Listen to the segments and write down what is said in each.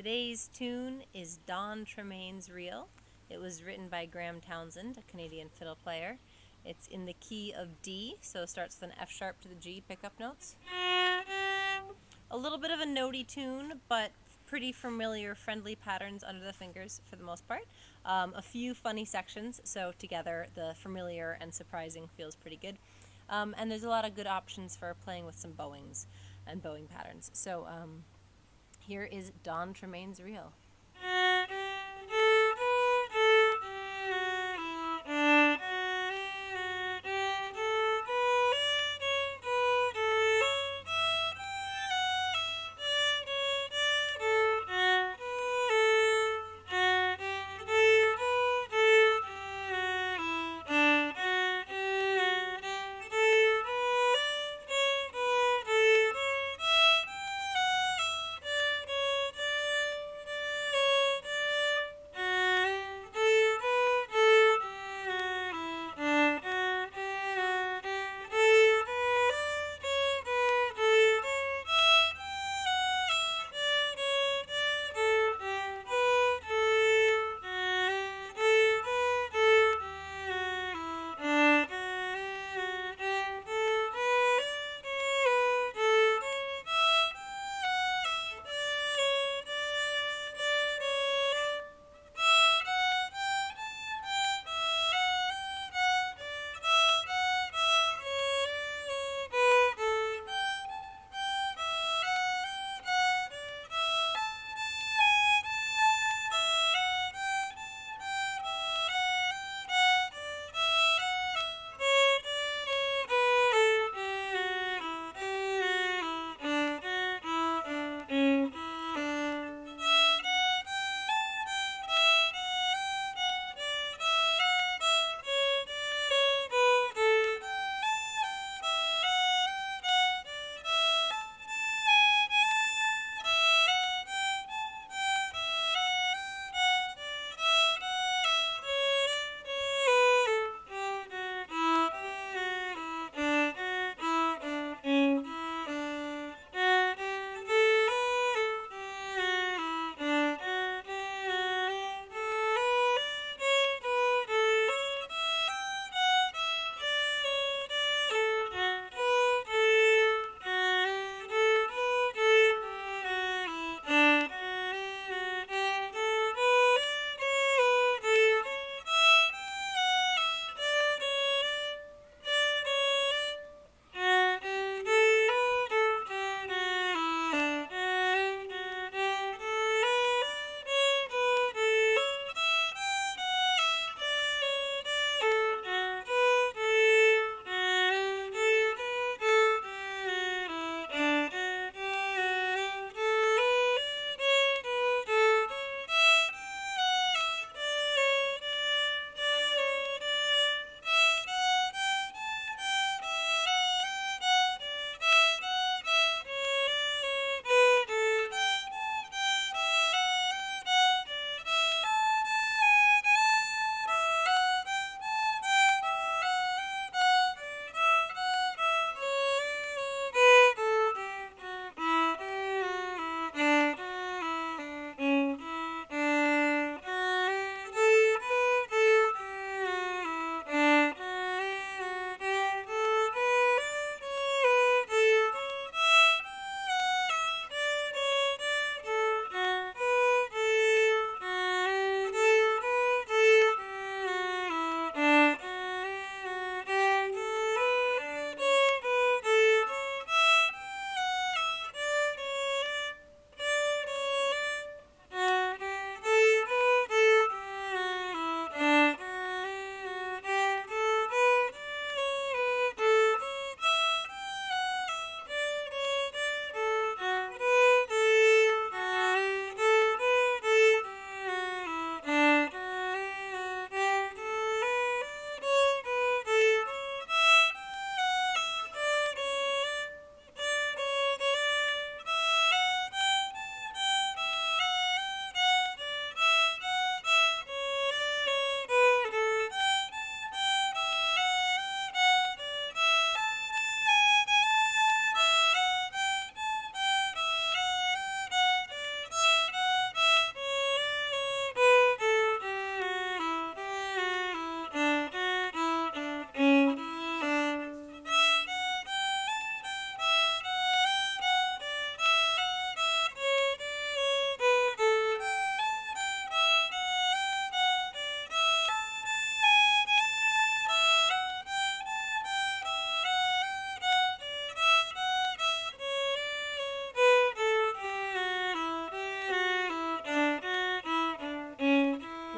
Today's tune is Don Tremaine's Reel. It was written by Graham Townsend, a Canadian fiddle player. It's in the key of D, so it starts with an F sharp to the G pickup notes. A little bit of a notey tune, but pretty familiar, friendly patterns under the fingers for the most part. A few funny sections, so together the familiar and surprising feels pretty good. And there's a lot of good options for playing with some bowings and bowing patterns. So here is Don Tremaine's Reel.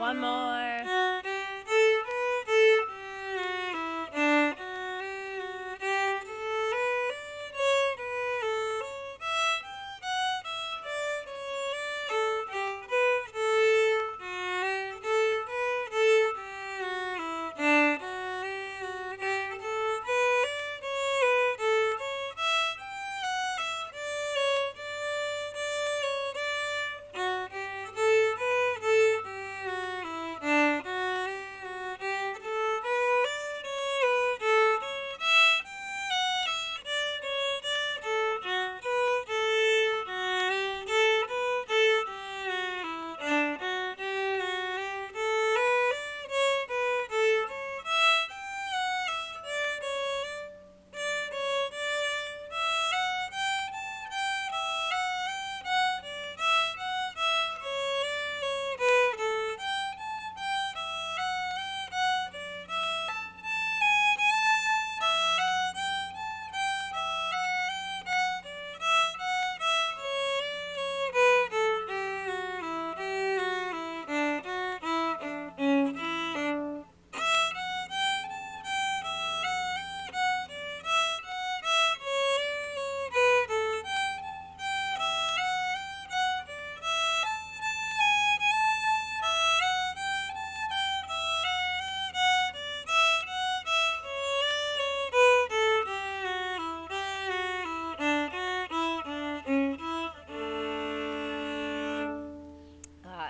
One more.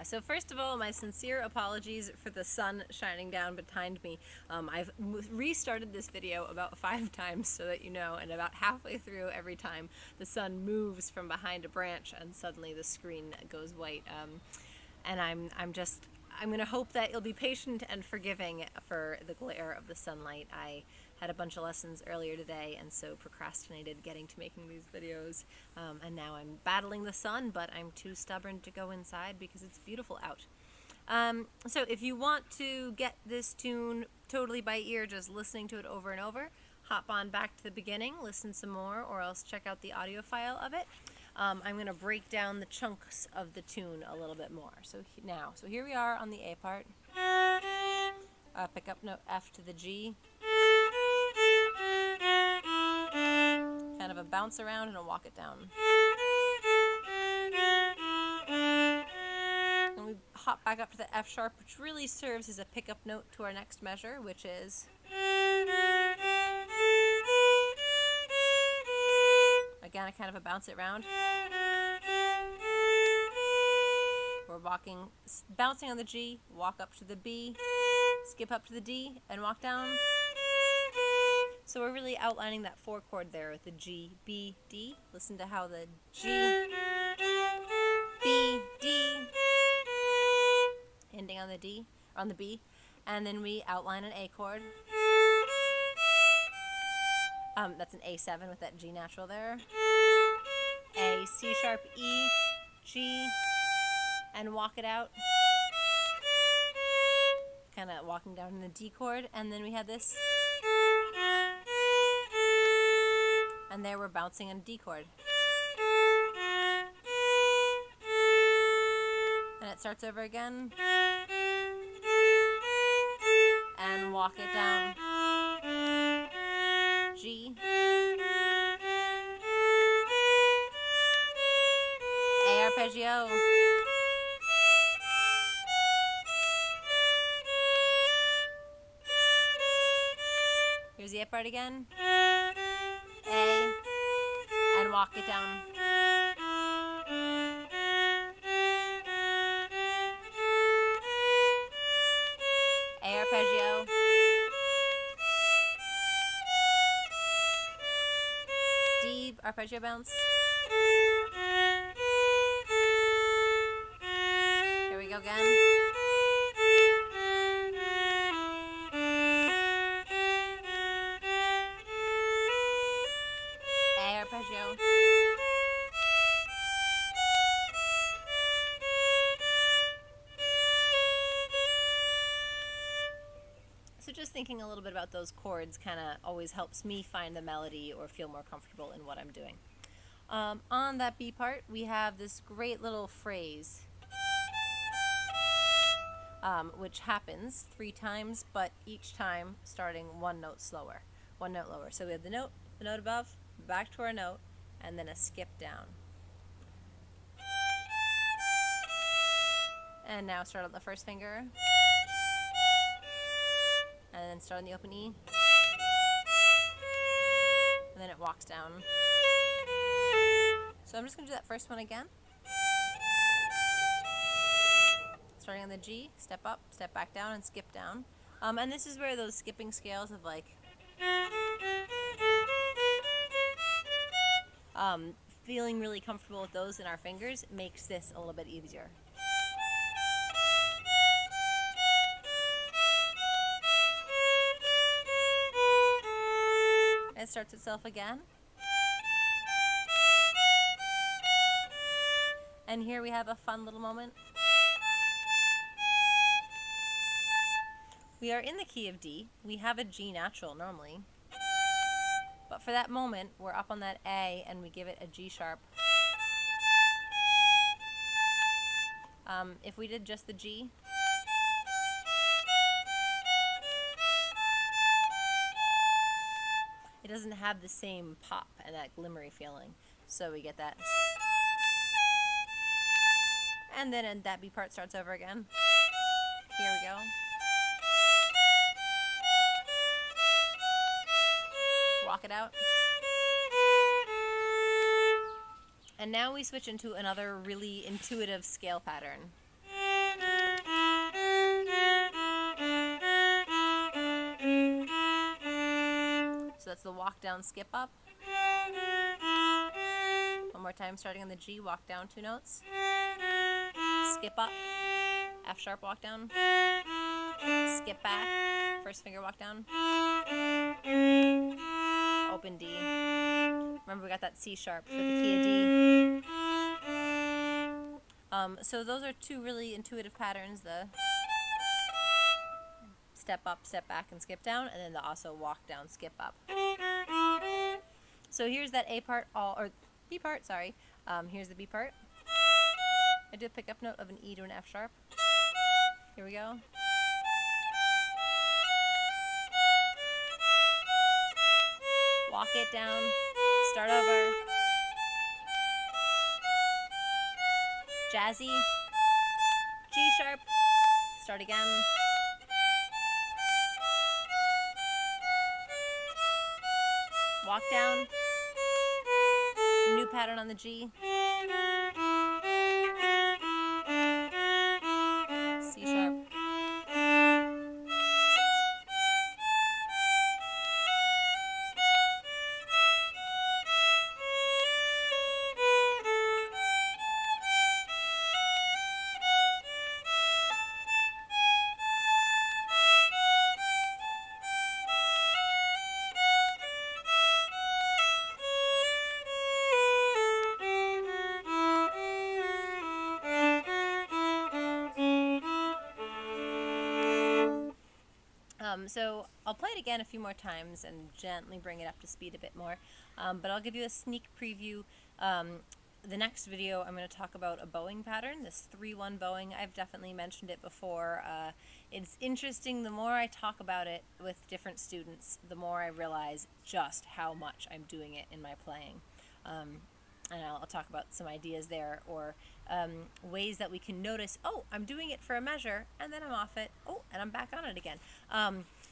So first of all, my sincere apologies for the sun shining down behind me. I've restarted this video about 5 times so that you know, and about halfway through every time the sun moves from behind a branch and suddenly the screen goes white. And I'm going to hope that you'll be patient and forgiving for the glare of the sunlight. I had a bunch of lessons earlier today and so procrastinated getting to making these videos. And now I'm battling the sun, but I'm too stubborn to go inside because it's beautiful out. So if you want to get this tune totally by ear, just listening to it over and over, hop on back to the beginning, listen some more, or else check out the audio file of it. I'm going to break down the chunks of the tune a little bit more. So here we are on the A part. Pick up note F to the G. Kind of a bounce around and a walk it down. And we hop back up to the F sharp, which really serves as a pickup note to our next measure, which is again, I kind of a bounce it around. We're bouncing on the G, walk up to the B, skip up to the D, and walk down. So we're really outlining that 4 chord there with the G, B, D. Listen to how the G, B, D, ending on the D, or on the B, and then we outline an A chord. That's an A7 with that G natural there. A, C sharp, E, G, and walk it out. Kind of walking down in the D chord, and then we have this. And there we're bouncing on a D chord. And it starts over again. And walk it down. G. A arpeggio. Here's the A part again. A. And walk it down. A arpeggio. D arpeggio bounce. Here we go again. A arpeggio. So just thinking a little bit about those chords kind of always helps me find the melody or feel more comfortable in what I'm doing. On that B part, we have this great little phrase. which happens 3 times, but each time starting one note slower, one note lower. So we have the note above, back to our note, and then a skip down. And now start on the first finger, and then start on the open E, and then it walks down. So I'm just going to do that first one again. Starting on the G, step up, step back down, and skip down. And this is where those skipping scales of like feeling really comfortable with those in our fingers makes this a little bit easier. It starts itself again. And here we have a fun little moment. We are in the key of D. We have a G natural normally. But for that moment, we're up on that A and we give it a G sharp. If we did just the G, it doesn't have the same pop and that glimmery feeling. So we get that. And then that B part starts over again. Here we go. Walk it out. And now we switch into another really intuitive scale pattern. So that's the walk down, skip up. One more time, starting on the G, walk down 2 notes. Skip up, F sharp, walk down. Skip back, first finger walk down. Open D. Remember we got that C sharp for the key of D. So those are 2 really intuitive patterns, the step up, step back, and skip down, and then the also walk down, skip up. So here's that A part, or B part, sorry. Here's the B part. I do a pickup note of an E to an F sharp. Here we go. Walk it down, start over. Jazzy, G sharp, start again. Walk down, new pattern on the G. C sharp. So I'll play it again a few more times and gently bring it up to speed a bit more, but I'll give you a sneak preview. The next video I'm going to talk about a bowing pattern, this 3-1 bowing. I've definitely mentioned it before. It's interesting, the more I talk about it with different students, the more I realize just how much I'm doing it in my playing. And I'll talk about some ideas there, or ways that we can notice, oh, I'm doing it for a measure, and then I'm off it, oh, and I'm back on it again.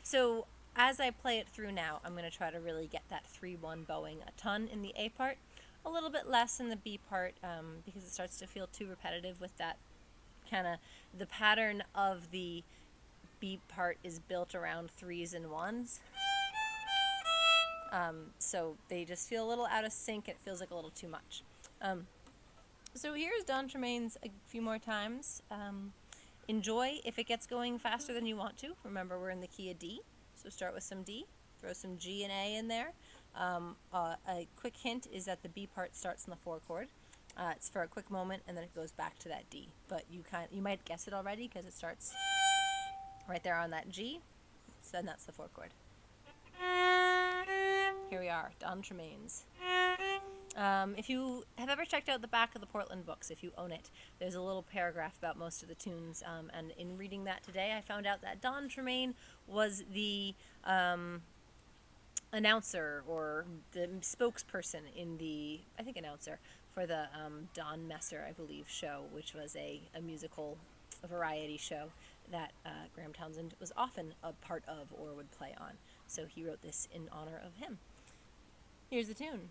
So as I play it through now, I'm going to try to really get that 3-1 bowing a ton in the A part, a little bit less in the B part, because it starts to feel too repetitive with that kind of, the pattern of the B part is built around 3s and 1s. So they just feel a little out of sync. It feels like a little too much. So here's Don Tremaine's a few more times. Enjoy. If it gets going faster than you want to, remember we're in the key of D. So start with some D, throw some G and A in there. A quick hint is that the B part starts in the 4 chord. It's for a quick moment and then it goes back to that D. But you might guess it already because it starts right there on that G. So then that's the 4 chord. Here we are, Don Tremaine's. If you have ever checked out the back of the Portland books, if you own it, there's a little paragraph about most of the tunes. And in reading that today, I found out that Don Tremaine was the announcer or the spokesperson in the, I think announcer, for the Don Messer, I believe, show, which was a musical variety show that Graham Townsend was often a part of or would play on. So he wrote this in honor of him. Here's the tune.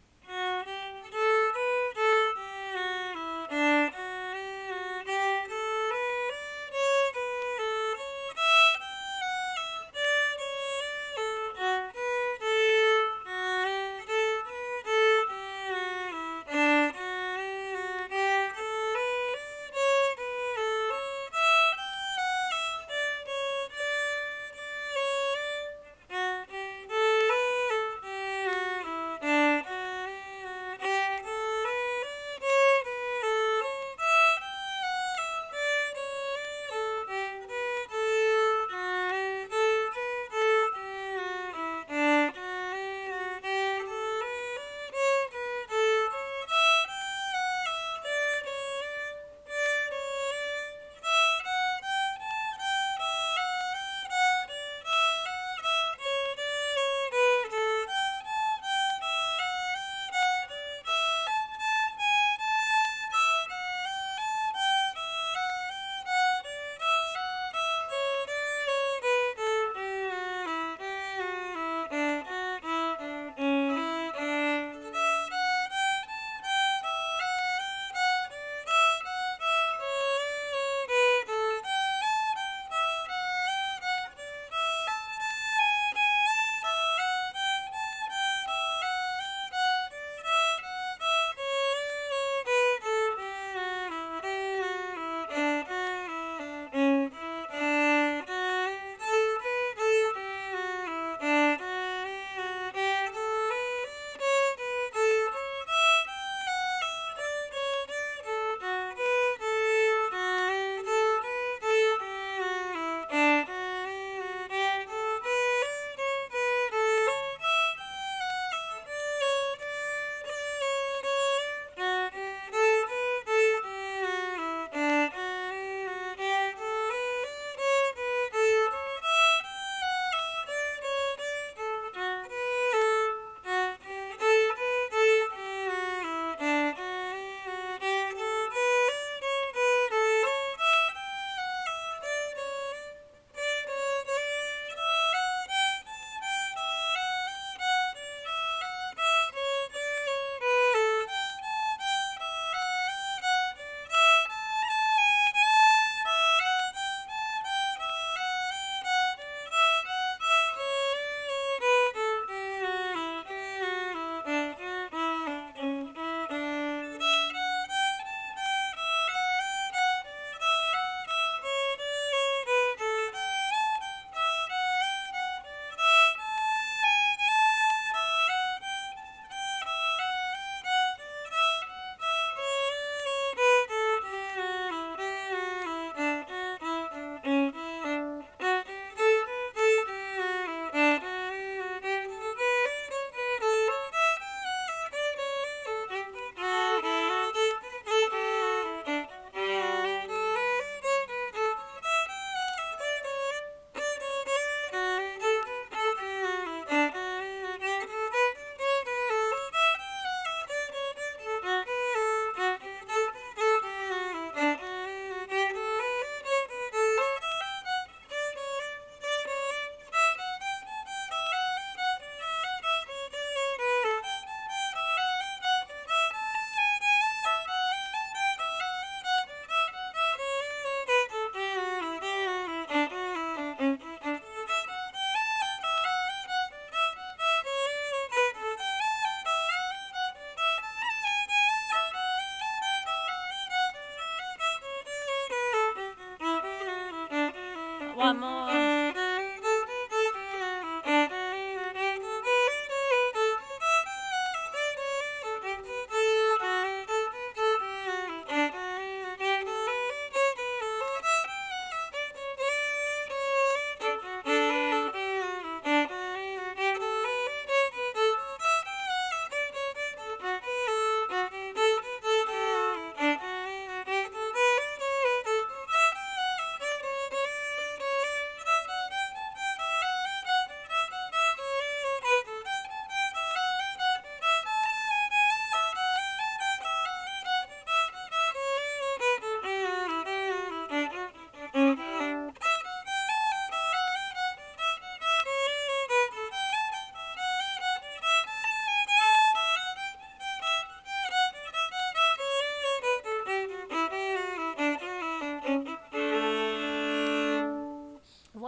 One more.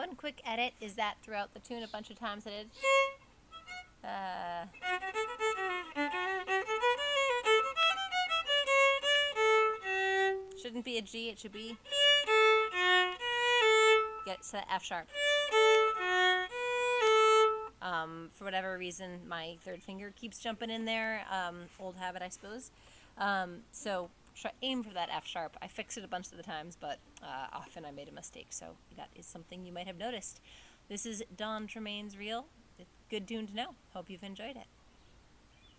One quick edit is that throughout the tune a bunch of times I did. Shouldn't be a G, it should be. Get to the F sharp. For whatever reason, my third finger keeps jumping in there. Old habit, I suppose. So aim for that F sharp. I fix it a bunch of the times, but often I made a mistake, so that is something you might have noticed. This is Don Tremaine's Reel. Good tune to know. Hope you've enjoyed it.